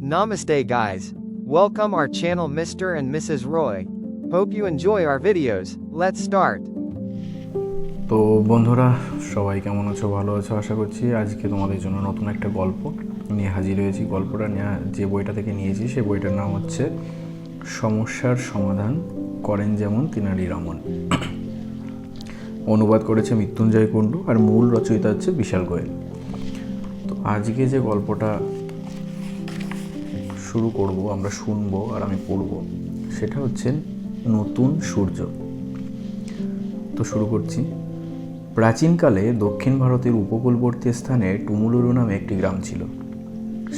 Namaste guys. Welcome our channel Mr. and Mrs. Roy. Hope you enjoy our videos. Let's start. তো বন্ধুরা সবাই কেমন আছো, ভালো আছো আশা করছি। আজকে তোমাদের জন্য নতুন একটা গল্প নিয়ে হাজির হয়েছি। গল্পটা নিয়ে যে বইটা থেকে নিয়েছি সেই বইটার নাম হচ্ছে সমস্যার সমাধান করেন যেমন তেনালি রামন। অনুবাদ করেছে মৃত্যুঞ্জয় কুণ্ডু আর মূল রচয়িতা হচ্ছে বিশাল গোয়েল। তো আজকে যে গল্পটা শুরু করব, আমরা শুনবো আর আমি পড়ব, সেটা হচ্ছে নতুন সূর্য। তো শুরু করছি। প্রাচীনকালে দক্ষিণ ভারতের উপকূলবর্তী স্থানে টুমুলুরু নামে একটি গ্রাম ছিল।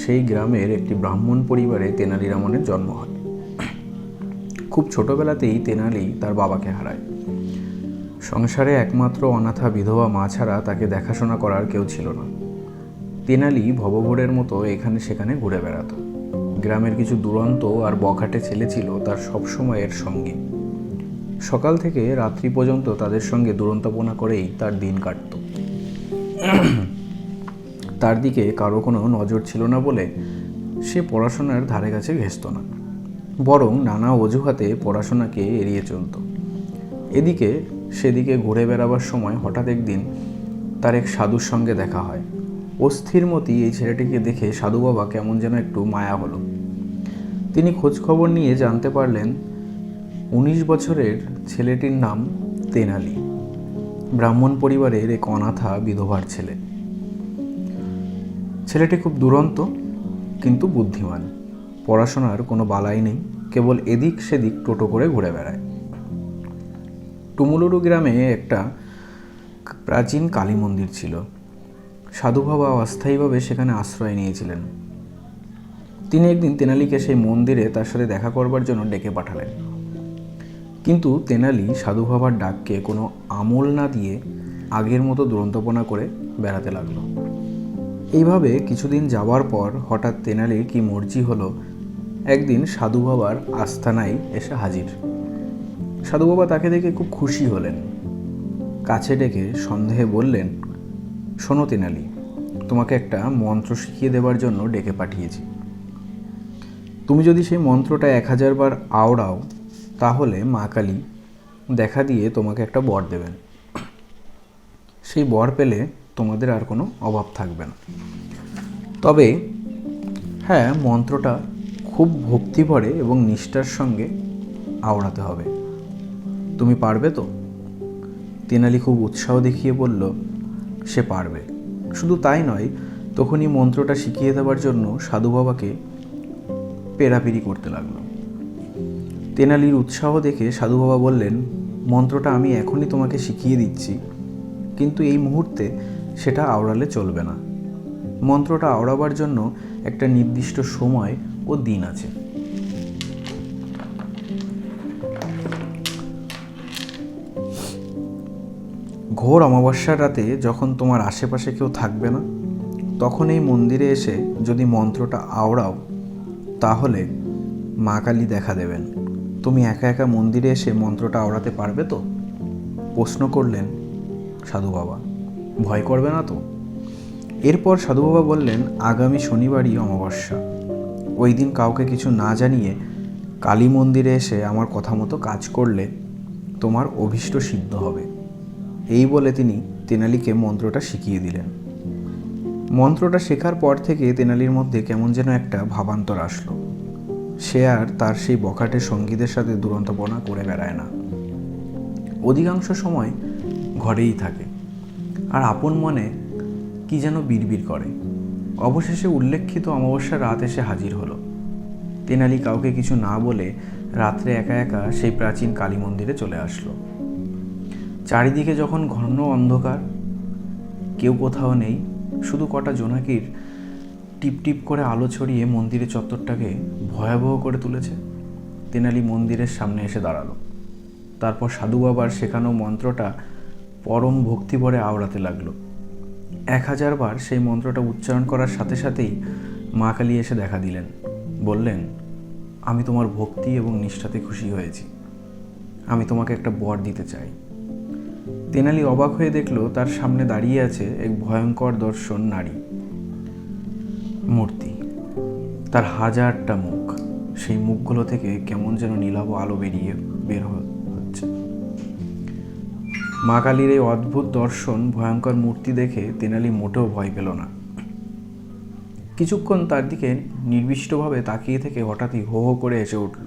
সেই গ্রামের একটি ব্রাহ্মণ পরিবারে তেনালি রামনের জন্ম হয়। খুব ছোটবেলাতেই তেনালি তার বাবাকে হারায়। সংসারে একমাত্র অনাথা বিধবা মা ছাড়া তাকে দেখাশোনা করার কেউ ছিল না। তেনালি ভবঘুরের মতো এখানে সেখানে ঘুরে বেড়াতো। গ্রামের কিছু দুরন্ত আর বখাটে ছেলে ছিল তার সবসময়ের সঙ্গী। সকাল থেকে রাত্রি পর্যন্ত তাদের সঙ্গে দুরন্তপনা করেই তার দিন কাটত। তার দিকে কারো কোনো নজর ছিল না বলে সে পড়াশোনার ধারে কাছে ঘেঁষত না, বরং নানা অজুহাতে পড়াশোনাকে এড়িয়ে চলত। এদিকে সেদিকে ঘুরে বেড়াবার সময় হঠাৎ একদিন তার এক সাধুর সঙ্গে দেখা হয়। অস্থিরমতি এই ছেলেটিকে দেখে সাধু বাবা কেমন যেন একটু মায়া হলো। তিনি খোঁজখবর নিয়ে জানতে পারলেন 19 বছরের ছেলেটির নাম তেনালি, ব্রাহ্মণ পরিবারের এক অনাথা বিধবার ছেলে। ছেলেটি খুব দুরন্ত কিন্তু বুদ্ধিমান। পড়াশোনার কোনো বালাই নেই, কেবল এদিক সেদিক টোটো করে ঘুরে বেড়ায়। টুমুলুরু গ্রামে একটা প্রাচীন কালী মন্দির ছিল। সাধু বাবা অস্থায়ীভাবে সেখানে আশ্রয় নিয়েছিলেন। তিনি একদিন তেনালিকে সেই মন্দিরে তার সাথে দেখা করবার জন্য ডেকে পাঠালেন। কিন্তু তেনালি সাধু বাবার ডাককে কোনো আমল না দিয়ে আগের মতো দুরন্তপনা করে বেড়াতে লাগলো। এইভাবে কিছুদিন যাওয়ার পর হঠাৎ তেনালির কি মর্জি হলো, একদিন সাধু বাবার আস্তানায় এসে হাজির। সাধু বাবা তাকে দেখে খুব খুশি হলেন। কাছে ডেকে সন্দেহে বললেন, শোনো তেনালি, তোমাকে একটা মন্ত্র শিখিয়ে দেবার জন্য ডেকে পাঠিয়েছি। তুমি যদি সেই মন্ত্রটা 1000 বার আওড়াও তাহলে মা কালী দেখা দিয়ে তোমাকে একটা বর দেবেন। সেই বর পেলে তোমাদের আর কোনো অভাব থাকবে না। তবে হ্যাঁ, মন্ত্রটা খুব ভক্তিভরে এবং নিষ্ঠার সঙ্গে আওড়াতে হবে। তুমি পারবে তো? তেনালি খুব উৎসাহ দেখিয়ে বলল সে পারবে। শুধু তাই নয়, তখনই মন্ত্রটা শিখিয়ে দেওয়ার জন্য সাধু বাবাকে পেরাপিরি করতে লাগলো। তেনালির উৎসাহ দেখে সাধু বাবা বললেন, মন্ত্রটা আমি এখনই তোমাকে শিখিয়ে দিচ্ছি, কিন্তু এই মুহূর্তে সেটা আওড়ালে চলবে না। মন্ত্রটা আওড়াবার জন্য একটা নির্দিষ্ট সময় ও দিন আছে। ঘোর অমাবস্যার রাতে যখন তোমার আশেপাশে কেউ থাকবে না, তখন এই মন্দিরে এসে যদি মন্ত্রটা আওড়াও তাহলে মা কালী দেখা দেবেন। তুমি একা একা মন্দিরে এসে মন্ত্রটা আওড়াতে পারবে তো? প্রশ্ন করলেন সাধু বাবা। ভয় করবে না তো? এরপর সাধু বাবা বললেন, আগামী শনিবারই অমাবস্যা। ওই দিন কাউকে কিছু না জানিয়ে কালী মন্দিরে এসে আমার কথা মতো কাজ করলে তোমার অভীষ্ট সিদ্ধ হবে। এই বলে তিনি তেনালিকে মন্ত্রটা শিখিয়ে দিলেন। মন্ত্রটা শেখার পর থেকে তেনালির মধ্যে কেমন যেন একটা ভাবান্তর আসলো। সে আর তার সেই বখাটে সঙ্গীদের সাথে দুরন্তপনা করে বেড়ায় না। অধিকাংশ সময় ঘরেই থাকে আর আপন মনে কি যেন বিড়বিড় করে। অবশেষে উল্লেখিত অমাবস্যার রাত এসে হাজির হলো। তেনালি কাউকে কিছু না বলে রাত্রে একা একা সেই প্রাচীন কালী মন্দিরে চলে আসলো। চারিদিকে যখন ঘন অন্ধকার, কেউ কোথাও নেই, শুধু কটা জোনাকির টিপটিপ করে আলো ছড়িয়ে মন্দিরের চত্বরটাকে ভয়াবহ করে তুলেছে। তেনালি মন্দিরের সামনে এসে দাঁড়ালো। তারপর সাধু বাবার শেখানো মন্ত্রটা পরম ভক্তিভরে আওড়াতে লাগলো। 1000 বার সেই মন্ত্রটা উচ্চারণ করার সাথে সাথেই মা কালী এসে দেখা দিলেন। বললেন, আমি তোমার ভক্তি এবং নিষ্ঠাতে খুশি হয়েছি। আমি তোমাকে একটা বর দিতে চাই। তেনালি অবাক হয়ে দেখলো তার সামনে দাঁড়িয়ে আছে এক ভয়ঙ্কর দর্শন নারী মূর্তি। তার হাজারটা মুখ, সেই মুখগুলো থেকে কেমন যেন নীলাভ আলো বের হচ্ছে। মা কালীর এই অদ্ভুত দর্শন, ভয়ঙ্কর মূর্তি দেখে তেনালি মোটেও ভয় পেল না। কিছুক্ষণ তার দিকে নির্বিষ্টভাবে তাকিয়ে থেকে হঠাৎই হো হো করে হেসে উঠল।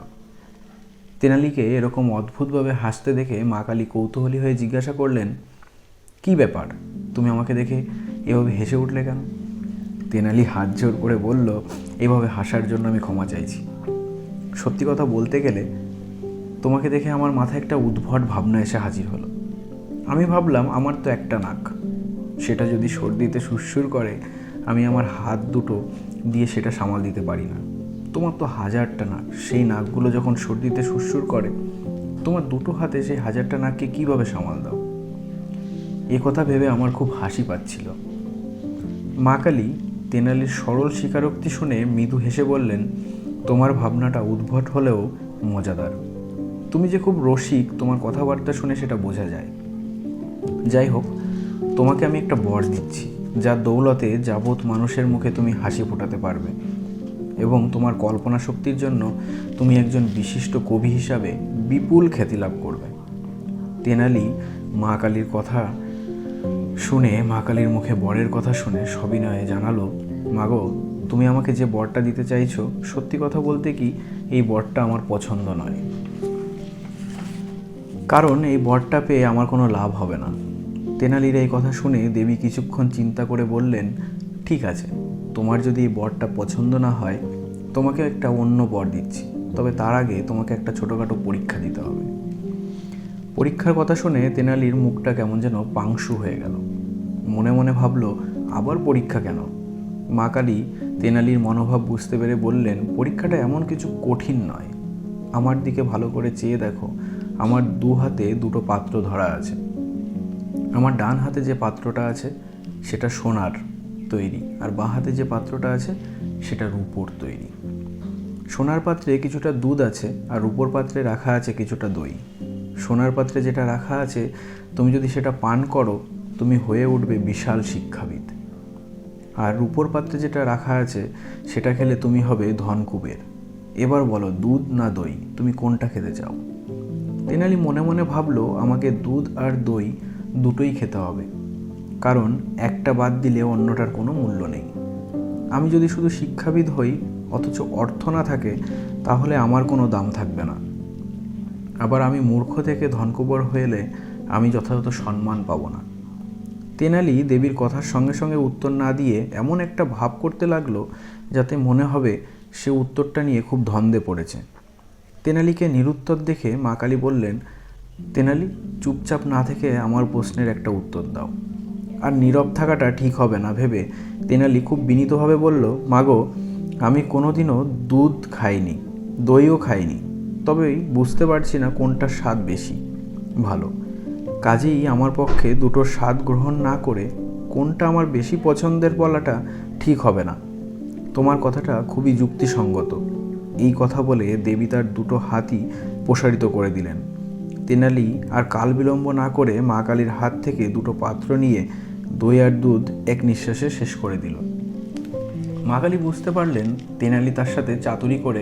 তেনালিকে এরকম অদ্ভুতভাবে হাসতে দেখে মা কালী কৌতূহলী হয়ে জিজ্ঞাসা করলেন, কি ব্যাপার, তুমি আমাকে দেখে এভাবে হেসে উঠলে কেন? তেনালি হাত জোর করে বলল, এভাবে হাসার জন্য আমি ক্ষমা চাইছি। সত্যি কথা বলতে গেলে তোমাকে দেখে আমার মাথায় একটা উদ্ভট ভাবনা এসে হাজির হলো। আমি ভাবলাম আমার তো একটা নাক, সেটা যদি সর্দিতে সুরসুর করে আমি আমার হাত দুটো দিয়ে সেটা সামাল দিতে পারি না। তোমার তো হাজারটা নাক, সেই নাকগুলো যখন সর্দিতে সুরসুর করে তোমার দুটো হাতে সেই হাজারটা নাককে কীভাবে সামাল দাও? এ কথা ভেবে আমার খুব হাসি পাচ্ছিল। মা কালী তেনালির সরল স্বীকারোক্তি শুনে মৃদু হেসে বললেন, তোমার ভাবনাটা উদ্ভট হলেও মজাদার। তুমি যে খুব রসিক, তোমার কথাবার্তা শুনে সেটা বোঝা যায়। যাই হোক, তোমাকে আমি একটা বর দিচ্ছি, যার দৌলতে যাবৎ মানুষের মুখে তুমি হাসি ফোটাতে পারবে এবং তোমার কল্পনা শক্তির জন্য তুমি একজন বিশিষ্ট কবি হিসাবে বিপুল খ্যাতি লাভ করবে। তেনালি মা কালীর কথা শুনে, মা কালীর মুখে বরের কথা শুনে সবিনয়ে জানালো, মাগো, তুমি আমাকে যে বরটা দিতে চাইছো, সত্যি কথা বলতে কি এই বরটা আমার পছন্দ নয়। কারণ এই বরটা পেয়ে আমার কোনো লাভ হবে না। তেনালির এই কথা শুনে দেবী কিছুক্ষণ চিন্তা করে বললেন, ঠিক আছে, তোমার যদি এই বরটা পছন্দ না হয় তোমাকে একটা অন্য বর দিচ্ছি, তবে তার আগে তোমাকে একটা ছোটোখাটো পরীক্ষা দিতে হবে। পরীক্ষার কথা শুনে তেনালির মুখটা কেমন যেন পাংশু হয়ে গেল। মনে মনে ভাবল, আবার পরীক্ষা কেন? মা কালী তেনালির মনোভাব বুঝতে পেরে বললেন, পরীক্ষাটা এমন কিছু কঠিন নয়। আমার দিকে ভালো করে চেয়ে দেখো, আমার দু হাতে দুটো পাত্র ধরা আছে। আমার ডান হাতে যে পাত্রটা আছে সেটা সোনার তৈরি, আর বাঁ হাতে যে পাত্রটা আছে সেটা রূপোর তৈরি। সোনার পাত্রে কিছুটা দুধ আছে আর রূপোর পাত্রে রাখা আছে কিছুটা দই। সোনার পাত্রে যেটা রাখা আছে, তুমি যদি সেটা পান করো তুমি হয়ে উঠবে বিশাল শিক্ষাবিদ, আর রূপোর পাত্রে যেটা রাখা আছে সেটা খেলে তুমি হবে ধনকুবের। এবার বলো, দুধ না দই, তুমি কোনটা খেতে চাও? তেনালি মনে মনে ভাবলো, আমাকে দুধ আর দই দুটোই খেতে হবে, কারণ একটা বাদ দিলে অন্যটার কোনো মূল্য নেই। আমি যদি শুধু শিক্ষাবিদ হই অথচ অর্থ না থাকে তাহলে আমার কোনো দাম থাকবে না। আবার আমি মূর্খ থেকে ধনকুবর হলে আমি যথাযথ সম্মান পাবো না। তেনালি দেবীর কথার সঙ্গে সঙ্গে উত্তর না দিয়ে এমন একটা ভাব করতে লাগলো যাতে মনে হবে সে উত্তরটা নিয়ে খুব ধন্দে পড়েছে। তেনালিকে নিরুত্তর দেখে মা কালী বললেন, তেনালি, চুপচাপ না থেকে আমার প্রশ্নের একটা উত্তর দাও। আর নীরব থাকাটা ঠিক হবে না ভেবে তেনালি খুব বিনীতভাবে বলল, মাগো, আমি কোনোদিনও দুধ খাইনি, দইও খাইনি, তবে বুঝতে পারছি না কোনটার স্বাদ বেশি ভালো। কাজেই আমার পক্ষে দুটোর স্বাদ গ্রহণ না করে কোনটা আমার বেশি পছন্দের বলাটা ঠিক হবে না। তোমার কথাটা খুবই যুক্তিসঙ্গত। এই কথা বলে দেবী তার দুটো হাতই প্রসারিত করে দিলেন। তেনালি আর কাল বিলম্ব না করে মা কালীর হাত থেকে দুটো পাত্র নিয়ে দই আর দুধ এক নিঃশ্বাসে শেষ করে দিল। মা কালী বুঝতে পারলেন তেনালি তার সাথে চাতুরি করে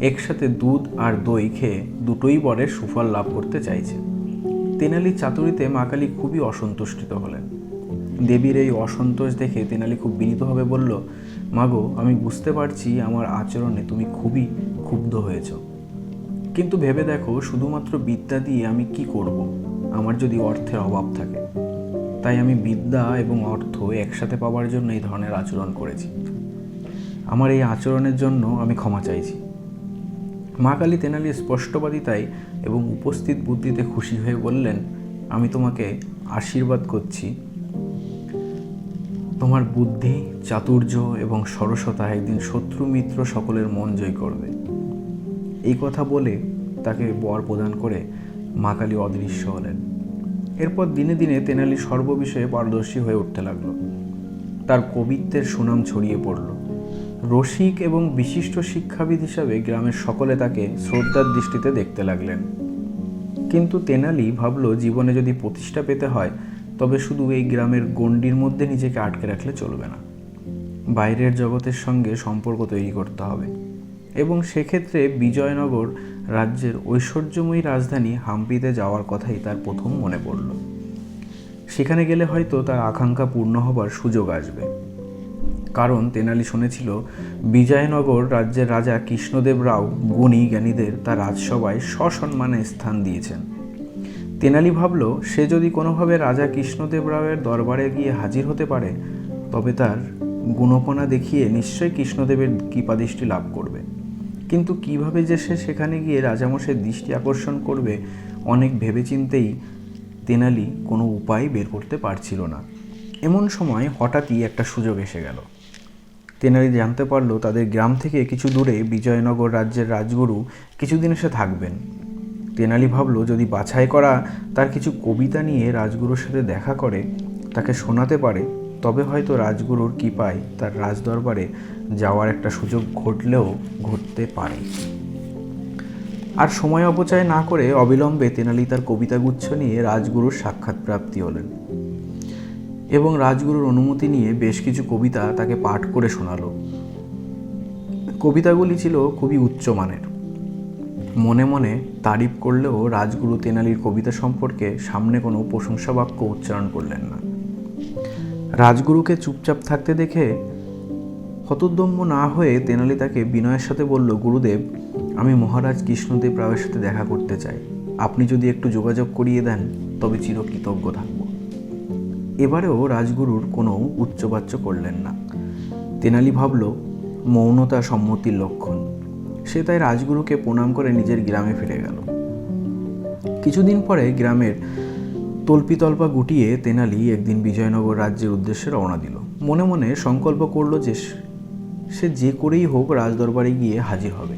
একসাথে দুধ আর দই খেয়ে দুটোই বরের সুফল লাভ করতে চাইছে। তেনালির চাতুরিতে মা কালী খুবই অসন্তুষ্ট হলেন। দেবীর এই অসন্তোষ দেখে তেনালি খুব বিনীতভাবে বলল, মাগো, আমি বুঝতে পারছি আমার আচরণে তুমি খুবই ক্ষুব্ধ হয়েছ, কিন্তু ভেবে দেখো শুধুমাত্র বিদ্যা দিয়ে আমি কি করব? আমার যদি অর্থের অভাব থাকে, তাই আমি বিদ্যা এবং অর্থ একসাথে পাওয়ার জন্য এই ধরনের আচরণ করেছি। আমার এই আচরণের জন্য আমি ক্ষমা চাইছি। মা কালী তেনালির স্পষ্টবাদিতায় এবং উপস্থিত বুদ্ধিতে খুশি হয়ে বললেন, আমি তোমাকে আশীর্বাদ করছি, তোমার বুদ্ধি, চাতুর্য এবং সরসতা একদিন শত্রু মিত্র সকলের মন জয় করবে। এই কথা বলে তাকে বর প্রদান করে মা কালী অদৃশ্য হলেন। এরপর দিনে দিনে তেনালি সর্ববিষয়ে পারদর্শী হয়ে উঠতে লাগলো। তার কবিত্বের সুনাম ছড়িয়ে পড়ল। রসিক এবং বিশিষ্ট শিক্ষাবিদ হিসাবে গ্রামের সকলে তাকে শ্রদ্ধার দৃষ্টিতে দেখতে লাগলেন। কিন্তু তেনালি ভাবল, জীবনে যদি প্রতিষ্ঠা পেতে হয় তবে শুধু এই গ্রামের গণ্ডির মধ্যে নিজেকে আটকে রাখলে চলবে না। বাইরের জগতের সঙ্গে সম্পর্ক তৈরি করতে হবে এবং সেক্ষেত্রে বিজয়নগর রাজ্যের ঐশ্বর্যময়ী রাজধানী হাম্পিতে যাওয়ার কথাই তার প্রথম মনে পড়ল। সেখানে গেলে হয়তো তার আকাঙ্ক্ষা পূর্ণ হবার সুযোগ আসবে, কারণ তেনালি শুনেছিল বিজয়নগর রাজ্যের রাজা কৃষ্ণদেব রাও গুণী জ্ঞানীদের তার রাজসভায় সসম্মানে স্থান দিয়েছেন। তেনালি ভাবল, সে যদি কোনোভাবে রাজা কৃষ্ণদেব রাওয়ের দরবারে গিয়ে হাজির হতে পারে তবে তার গুণপনা দেখিয়ে নিশ্চয়ই কৃষ্ণদেবের কৃপাদৃষ্টি লাভ করবে। কিন্তু কিভাবে যে সে সেখানে গিয়ে রাজামশাইয়ের দৃষ্টি আকর্ষণ করবে, অনেক ভেবেচিন্তেই তেনালি কোনো উপায় বের করতে পারছিল না। এমন সময় হঠাৎই একটা সুযোগ এসে গেল। তেনালি জানতে পারল তাদের গ্রাম থেকে কিছু দূরে বিজয়নগর রাজ্যের রাজগুরু কিছুদিন এসে থাকবেন। তেনালি ভাবল, যদি বাছাই করা তার কিছু কবিতা নিয়ে রাজগুরুর সাথে দেখা করে তাকে শোনাতে পারে তবে হয়তো রাজগুরুর কৃপায় তার রাজদরবারে যাওয়ার একটা সুযোগ ঘটতে পারে। আর সময় অপচয় না করে অবিলম্বে তেনালি তার কবিতাগুচ্ছ নিয়ে রাজগুরুর সাক্ষাৎ প্রাপ্তি হলেন এবং রাজগুরুর অনুমতি নিয়ে বেশ কিছু কবিতা তাকে পাঠ করে শোনালো। কবিতাগুলি ছিল খুবই উচ্চমানের। মনে মনে তারিফ করলেও রাজগুরু তেনালির কবিতা সম্পর্কে সামনে কোনো প্রশংসা বাক্য উচ্চারণ করলেন না। রাজগুরুকে চুপচাপ থাকতে দেখে হতোদ্যম্য না হয়ে তেনালি তাকে বিনয়ের সাথে বলল, গুরুদেব, আমি মহারাজ কৃষ্ণদেব রাওয়ের সাথে দেখা করতে চাই। আপনি যদি একটু যোগাযোগ করিয়ে দেন তবে চিরকৃতজ্ঞ থাকব। এবারেও রাজগুরুর কোনো উচ্চবাচ্য করলেন না। তেনালি ভাবল, মৌনতা সম্মতির লক্ষণ। সে তাই রাজগুরুকে প্রণাম করে নিজের গ্রামে ফিরে গেল। কিছুদিন পরে গ্রামের তল্পিতল্পা গুটিয়ে তেনালি একদিন বিজয়নগর রাজ্যের উদ্দেশ্যে রওনা দিল। মনে মনে সংকল্প করল যে সে যে করেই হোক রাজদরবারে গিয়ে হাজির হবে।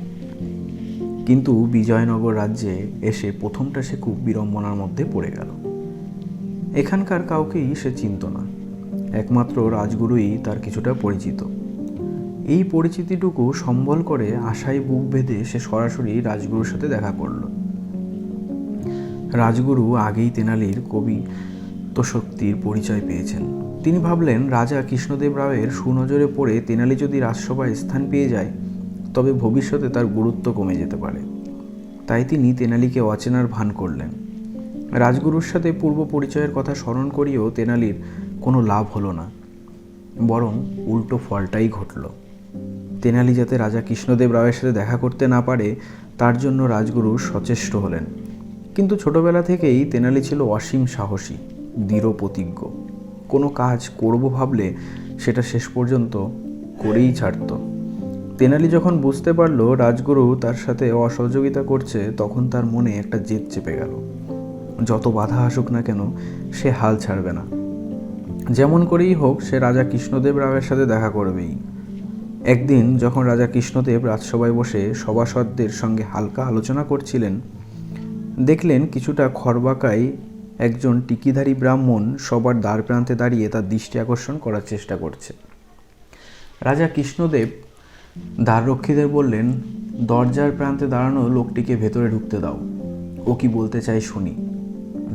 কিন্তু বিজয়নগর রাজ্যে এসে প্রথমটা সে খুব বিড়ম্বনার মধ্যে পড়ে গেল। এখানকার কাউকেই সে চিনত না, একমাত্র রাজগুরুই তার কিছুটা পরিচিত। এই পরিচিতিটুকু সম্বল করে আশায় বুক বেঁধে সে সরাসরি রাজগুরুর সাথে দেখা করল। রাজগুরু আগেই তেনালির কবিত্বশক্তির পরিচয় পেয়েছেন। তিনি ভাবলেন, রাজা কৃষ্ণদেব রাওয়ের সুনজরে পড়ে তেনালি যদি রাজসভায় স্থান পেয়ে যায় তবে ভবিষ্যতে তার গুরুত্ব কমে যেতে পারে। তাই তিনি তেনালিকে অচেনার ভান করলেন। রাজগুরুর সাথে পূর্ব পরিচয়ের কথা স্মরণ করিয়েও তেনালির কোনো লাভ হলো না, বরং উল্টো ফলটাই ঘটল। তেনালি যাতে রাজা কৃষ্ণদেব রাওয়ের সাথে দেখা করতে না পারে তার জন্য রাজগুরু সচেষ্ট হলেন। কিন্তু ছোটবেলা থেকেই তেনালি ছিল অসীম সাহসী, দৃঢ় প্রতিজ্ঞ। কোনো কাজ করব ভাবলে সেটা শেষ পর্যন্ত করেই ছাড়ত। তেনালি যখন বুঝতে পারল রাজগুরু তার সাথে অসহযোগিতা করছে তখন তার মনে একটা জেদ চেপে গেল। যত বাধা আসুক না কেন সে হাল ছাড়বে না। যেমন করেই হোক সে রাজা কৃষ্ণদেব রাওয়ের সাথে দেখা করবেই। একদিন যখন রাজা কৃষ্ণদেব রাজসভায় বসে সভাসদদের সঙ্গে হালকা আলোচনা করছিলেন, দেখলেন কিছুটা খরবাকায় একজন টিকিধারী ব্রাহ্মণ সবার দ্বার প্রান্তে দাঁড়িয়ে তার দৃষ্টি আকর্ষণ করার চেষ্টা করছে। রাজা কৃষ্ণদেব দ্বাররক্ষীদের বললেন, দরজার প্রান্তে দাঁড়ানো লোকটিকে ভেতরে ঢুকতে দাও, ও কি বলতে চাই শুনি।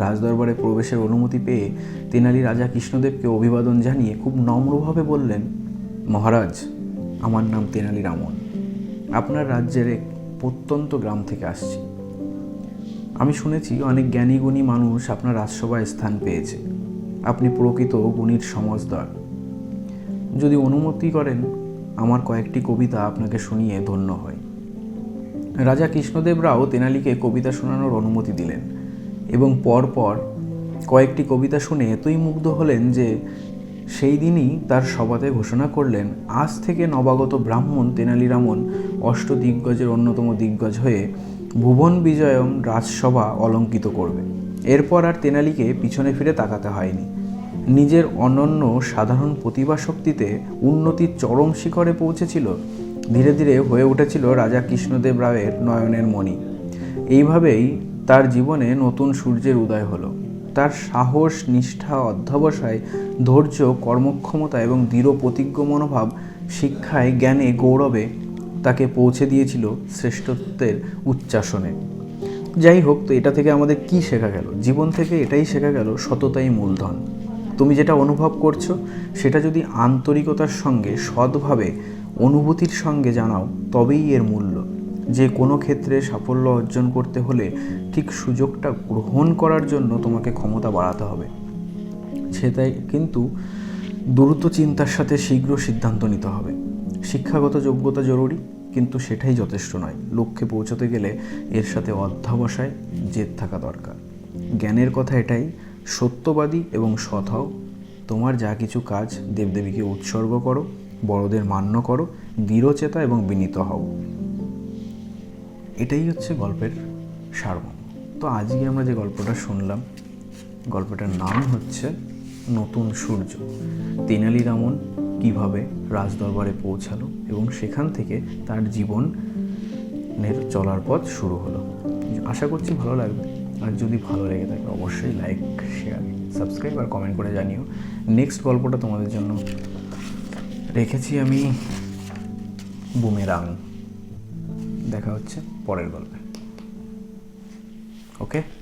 রাজদরবারে প্রবেশের অনুমতি পেয়ে তেনালি রাজা কৃষ্ণদেবকে অভিবাদন জানিয়ে খুব নম্রভাবে বললেন, মহারাজ, আমার নাম তেনালি রামন। আপনার রাজ্যের এক প্রত্যন্ত গ্রাম থেকে আসছি। আমি শুনেছি অনেক জ্ঞানী গুণী মানুষ আপনার রাজসভায় স্থান পেয়েছে। আপনি প্রকৃত গুণীর সমাজদার। যদি অনুমতি করেন আমার কয়েকটি কবিতা আপনাকে শুনিয়ে ধন্য হয়। রাজা কৃষ্ণদেব রাও তেনালিকে কবিতা শোনানোর অনুমতি দিলেন এবং পরপর কয়েকটি কবিতা শুনে এতই মুগ্ধ হলেন যে সেই দিনই তার সভাতে ঘোষণা করলেন, আজ থেকে নবাগত ব্রাহ্মণ তেনালি রামন অষ্টদিগ্গজের অন্যতম দিগ্গজ হয়ে ভুবন বিজয়ম রাজসভা অলঙ্কিত করবে। এরপর আর তেনালিকে পিছনে ফিরে তাকাতে হয়নি। নিজের অনন্য সাধারণ প্রতিভা শক্তিতে উন্নতির চরম শিখরে পৌঁছেছিল। ধীরে ধীরে হয়ে উঠেছিল রাজা কৃষ্ণদেব রাওয়ের নয়নের মণি। এইভাবেই তার জীবনে নতুন সূর্যের উদয় হলো। তার সাহস, নিষ্ঠা, অধ্যবসায়, ধৈর্য, কর্মক্ষমতা এবং দৃঢ় প্রতিজ্ঞ মনোভাব, শিক্ষায়, জ্ঞানে, গৌরবে তাকে পৌঁছে দিয়েছিল শ্রেষ্ঠত্বের উচ্চাসনে। যাই হোক, তো এটা থেকে আমাদের কি শেখা গেল? জীবন থেকে এটাই শেখা গেল, সততাই মূলধন। তুমি যেটা অনুভব করছো সেটা যদি আন্তরিকতার সঙ্গে সৎভাবে অনুভূতির সঙ্গে জানাও তবেই এর মূল্য। যে কোনো ক্ষেত্রে সাফল্য অর্জন করতে হলে ঠিক সুযোগটা গ্রহণ করার জন্য তোমাকে ক্ষমতা বাড়াতে হবে। সেটাই কিন্তু দ্রুত চিন্তার সাথে শীঘ্র সিদ্ধান্ত নিতে হবে। শিক্ষাগত যোগ্যতা জরুরি, কিন্তু সেটাই যথেষ্ট নয়। লক্ষ্যে পৌঁছতে গেলে এর সাথে অধ্যবসায়, জেদ থাকা দরকার। জ্ঞানের কথা এটাই, সত্যবাদী এবং সৎ হও। তোমার যা কিছু কাজ দেবদেবীকে উৎসর্গ করো, বড়দের মান্য করো, দৃঢ়চেতা এবং বিনীত হও। এটাই হচ্ছে গল্পের সারমর্ম। তো আজকে আমরা যে গল্পটা শুনলাম, গল্পটার নাম হচ্ছে নতুন সূর্য। তেনালি রামন কীভাবে রাজদরবারে পৌঁছালো এবং সেখান থেকে তার জীবনের চলার পথ শুরু হলো। আশা করছি ভালো লাগবে। আর যদি ভালো লেগে থাকে অবশ্যই লাইক, শেয়ার, সাবস্ক্রাইব আর কমেন্ট করে জানিও। নেক্সট গল্পটা তোমাদের জন্য রেখেছি আমি বুমেরাং। দেখা হচ্ছে পরের গল্পে। ওকে।